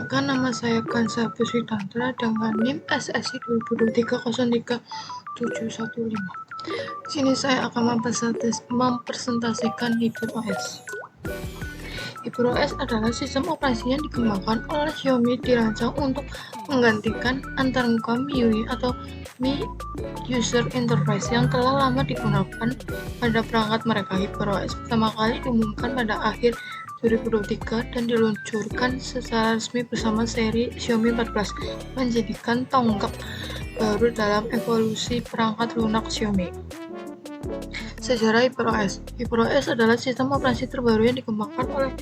Perkenalkan, nama saya Kansa Puswitantra dengan NIM SSI 2023-03-715. Sini saya akan mempresentasikan HyperOS. HyperOS adalah sistem operasi yang dikembangkan oleh Xiaomi, dirancang untuk menggantikan antarmuka MIUI atau Mi User Interface yang telah lama digunakan pada perangkat mereka. HyperOS pertama kali diumumkan pada akhir 2023 dan diluncurkan secara resmi bersama seri Xiaomi 14, menjadikan tonggak baru dalam evolusi perangkat lunak Xiaomi. Sejarah HyperOS. HyperOS adalah sistem operasi terbaru yang dikembangkan oleh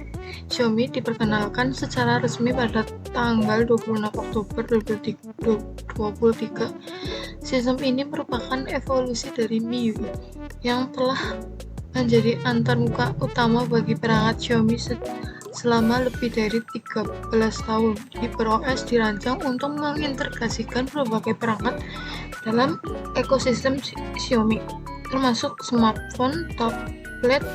Xiaomi, diperkenalkan secara resmi pada tanggal 26 Oktober 2023. Sistem ini merupakan evolusi dari MIUI yang telah menjadi antarmuka utama bagi perangkat Xiaomi selama lebih dari 13 tahun. HyperOS dirancang untuk mengintegrasikan berbagai perangkat dalam ekosistem Xiaomi, termasuk smartphone, tablet,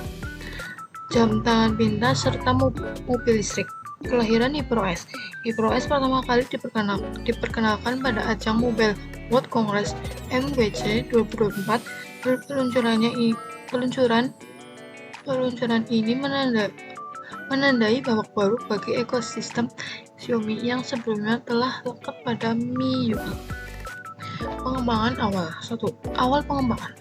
jam tangan pintar, serta mobil listrik. Kelahiran HyperOS. HyperOS pertama kali diperkenalkan pada ajang Mobile World Congress MWC 2024. Peluncuran ini menandai babak baru bagi ekosistem Xiaomi yang sebelumnya telah lekat pada MIUI. Pengembangan awal. 1. Awal pengembangan.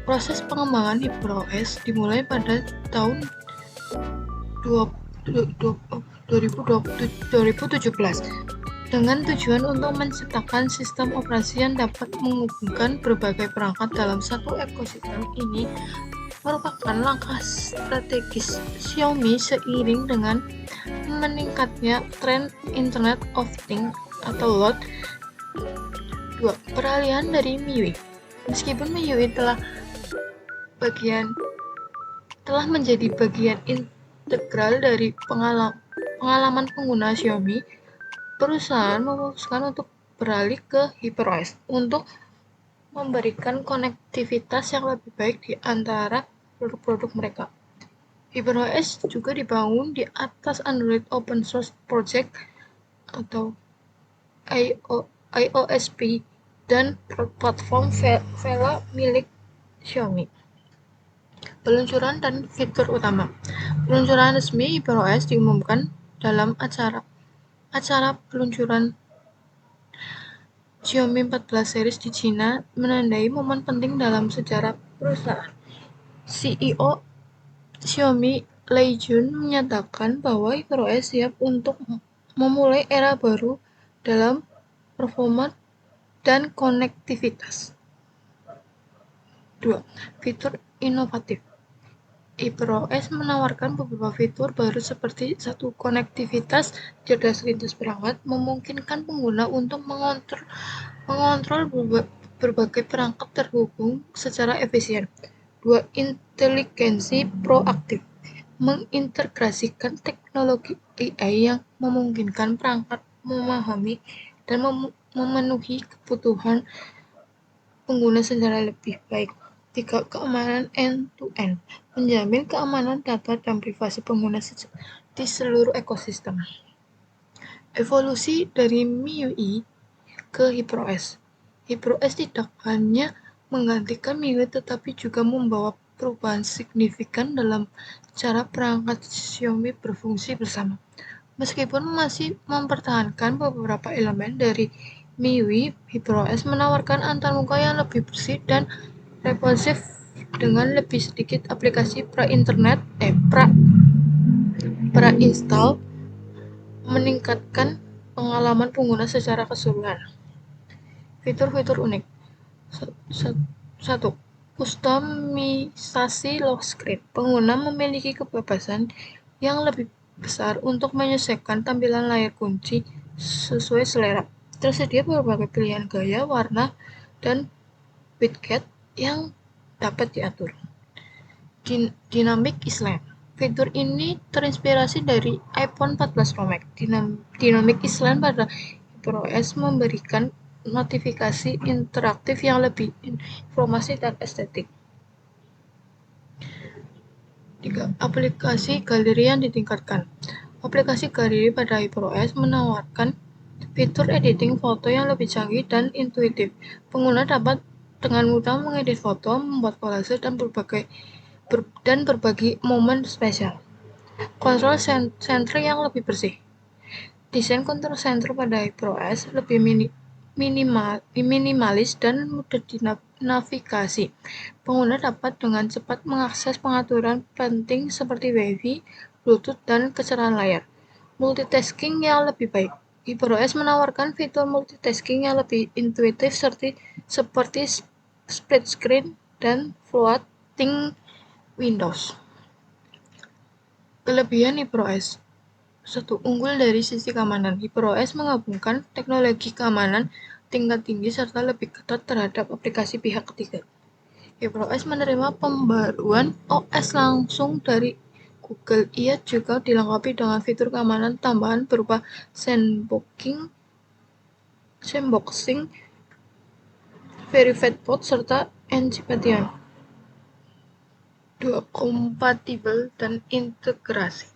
Proses pengembangan HyperOS dimulai pada tahun 2017 dengan tujuan untuk menciptakan sistem operasi yang dapat menghubungkan berbagai perangkat dalam satu ekosistem. Ini merupakan langkah strategis Xiaomi seiring dengan meningkatnya tren Internet of Things atau LOT. 2. Peralihan dari MIUI. Meskipun MIUI telah menjadi bagian integral dari pengalaman pengguna Xiaomi, perusahaan memutuskan untuk beralih ke HyperOS untuk memberikan konektivitas yang lebih baik di antara produk-produk mereka. HyperOS juga dibangun di atas Android Open Source Project atau IOSP dan platform Vela milik Xiaomi. Peluncuran dan fitur utama. Peluncuran resmi HyperOS diumumkan dalam acara peluncuran Xiaomi 14 series di China, menandai momen penting dalam sejarah perusahaan. CEO Xiaomi Lei Jun menyatakan bahwa HyperOS siap untuk memulai era baru dalam performa dan konektivitas. 2. Fitur inovatif. HyperOS menawarkan beberapa fitur baru seperti 1. Konektivitas cerdas lintas perangkat, memungkinkan pengguna untuk mengontrol berbagai perangkat terhubung secara efisien. 2. Inteligensi proaktif, mengintegrasikan teknologi AI yang memungkinkan perangkat memahami dan memenuhi kebutuhan pengguna secara lebih baik. 3. Keamanan end-to-end, menjamin keamanan data dan privasi pengguna di seluruh ekosistem. Evolusi dari MIUI ke HyperOS. HyperOS tidak hanya menggantikan MIUI tetapi juga membawa perubahan signifikan dalam cara perangkat Xiaomi berfungsi bersama. Meskipun masih mempertahankan beberapa elemen dari MIUI, HyperOS menawarkan antarmuka yang lebih bersih dan responsif dengan lebih sedikit aplikasi pra-install, meningkatkan pengalaman pengguna secara keseluruhan. Fitur-fitur unik. 1. Kustomisasi lock screen. Pengguna memiliki kebebasan yang lebih besar untuk menyesuaikan tampilan layar kunci sesuai selera. Tersedia berbagai pilihan gaya, warna, dan widget yang dapat diatur. Dynamic Island. Fitur ini terinspirasi dari iPhone 14 Pro Max. Dynamic Island pada HyperOS memberikan notifikasi interaktif yang lebih informasi dan estetik. 3. Aplikasi galeri yang ditingkatkan. Aplikasi Gallery pada HyperOS menawarkan fitur editing foto yang lebih canggih dan intuitif. Pengguna dapat dengan mudah mengedit foto, membuat kolase, dan berbagi momen spesial. Kontrol sentri yang lebih bersih. Desain kontrol sentri pada HyperOS lebih minimalis dan mudah dinavigasi. Pengguna dapat dengan cepat mengakses pengaturan penting seperti Wi-Fi, Bluetooth, dan kecerahan layar. Multitasking yang lebih baik. HyperOS menawarkan fitur multitasking yang lebih intuitif seperti split screen dan floating windows. Kelebihan HyperOS. 1. Unggul dari sisi keamanan. HyperOS menggabungkan teknologi keamanan tingkat tinggi serta lebih ketat terhadap aplikasi pihak ketiga. HyperOS menerima pembaruan OS langsung dari Google. Ia juga dilengkapi dengan fitur keamanan tambahan berupa sandboxing, verified port, serta encryption. 2. Kompatibel dan integrasi.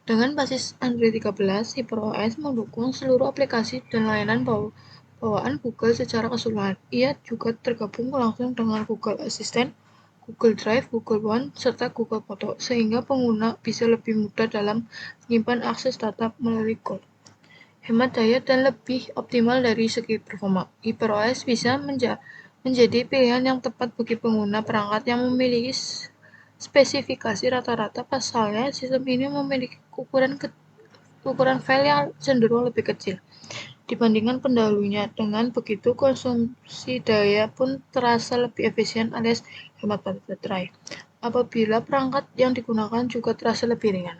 Dengan basis Android 13, HyperOS mendukung seluruh aplikasi dan layanan bawaan Google secara keseluruhan. Ia juga tergabung langsung dengan Google Assistant, Google Drive, Google One, serta Google Photo, sehingga pengguna bisa lebih mudah dalam menyimpan akses data melalui Cloud. Hemat daya dan lebih optimal dari segi performa. HyperOS bisa menjadi pilihan yang tepat bagi pengguna perangkat yang memiliki spesifikasi rata-rata. Pasalnya, sistem ini memiliki ukuran file yang cenderung lebih kecil dibandingkan pendahulunya. Dengan begitu, konsumsi daya pun terasa lebih efisien alias hemat baterai. Apabila perangkat yang digunakan juga terasa lebih ringan.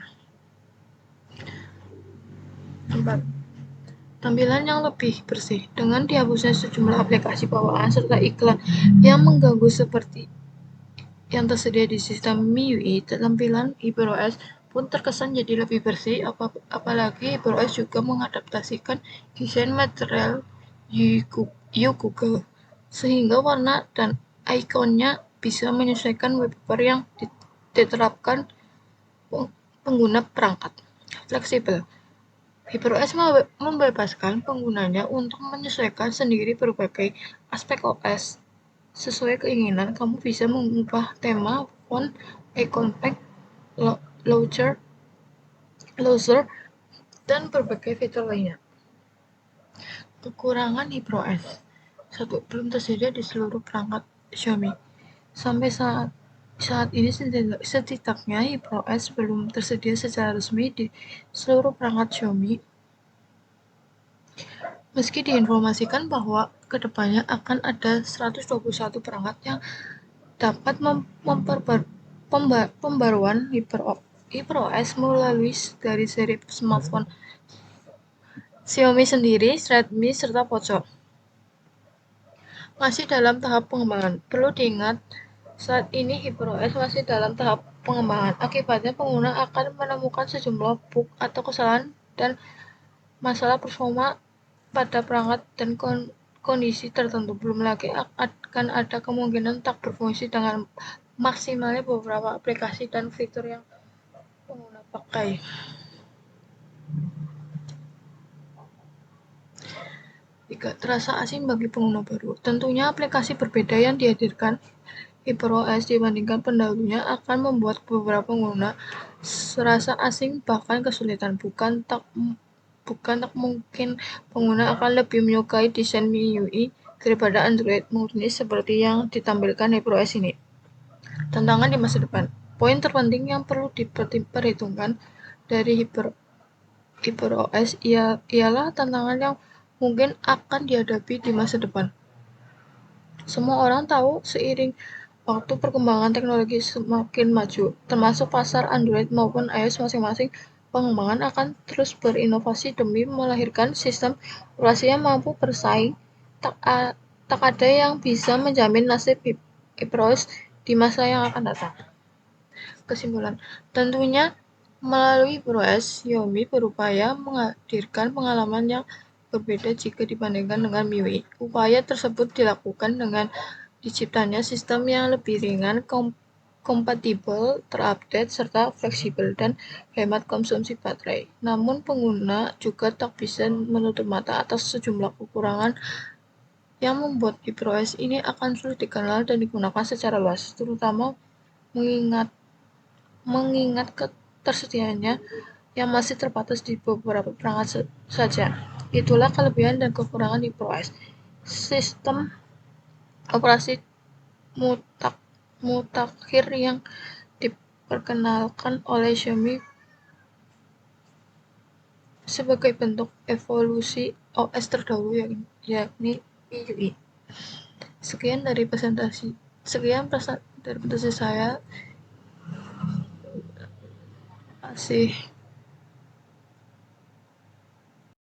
4. Tampilan yang lebih bersih. Dengan dihapusnya sejumlah aplikasi bawaan serta iklan yang mengganggu seperti yang tersedia di sistem MIUI, tampilan HyperOS pun terkesan jadi lebih bersih, apalagi HyperOS juga mengadaptasikan desain material Google, sehingga warna dan ikonnya bisa menyesuaikan wallpaper yang diterapkan pengguna perangkat. Fleksibel. HyperOS membebaskan penggunanya untuk menyesuaikan sendiri berbagai aspek OS. Sesuai keinginan, kamu bisa mengubah tema, font, icon pack, launcher, dan berbagai fitur lainnya. Kekurangan HyperOS. 1. Belum tersedia di seluruh perangkat Xiaomi. Sampai saat ini setidaknya HyperOS belum tersedia secara resmi di seluruh perangkat Xiaomi. Meski diinformasikan bahwa kedepannya akan ada 121 perangkat yang dapat pembaruan HyperOS melalui dari seri smartphone Xiaomi sendiri, Redmi, serta Poco. Masih dalam tahap pengembangan. Perlu diingat, saat ini HyperOS masih dalam tahap pengembangan. Akibatnya, pengguna akan menemukan sejumlah bug atau kesalahan dan masalah performa pada perangkat dan kondisi tertentu. Belum lagi akan ada kemungkinan tak berfungsi dengan maksimalnya beberapa aplikasi dan fitur yang pengguna pakai. Jika terasa asing bagi pengguna baru, tentunya aplikasi berbeda yang dihadirkan HyperOS dibandingkan pendahulunya akan membuat beberapa pengguna serasa asing, bahkan kesulitan. Bukan tak mungkin pengguna akan lebih menyukai desain MIUI daripada Android murni seperti yang ditampilkan HyperOS ini. Tantangan di masa depan. Poin terpenting yang perlu diperhitungkan dari HyperOS ialah tantangan yang mungkin akan dihadapi di masa depan. Semua orang tahu seiring waktu perkembangan teknologi semakin maju, termasuk pasar Android maupun iOS masing-masing, pengembangan akan terus berinovasi demi melahirkan sistem operasi yang mampu bersaing. Tak ada yang bisa menjamin nasib HyperOS di masa yang akan datang. Kesimpulan, tentunya melalui HyperOS, Xiaomi berupaya menghadirkan pengalaman yang berbeda jika dibandingkan dengan MIUI. Upaya tersebut dilakukan dengan diciptanya sistem yang lebih ringan, kompatibel, terupdate, serta fleksibel dan hemat konsumsi baterai. Namun pengguna juga tak bisa menutup mata atas sejumlah kekurangan yang membuat HyperOS ini akan sulit dikenal dan digunakan secara luas, terutama mengingat ketersediaannya yang masih terbatas di beberapa perangkat saja. Itulah kelebihan dan kekurangan HyperOS. Sistem operasi mutakhir yang diperkenalkan oleh Xiaomi sebagai bentuk evolusi OS terdahulu yakni MIUI. Sekian dari presentasi saya. Terima kasih.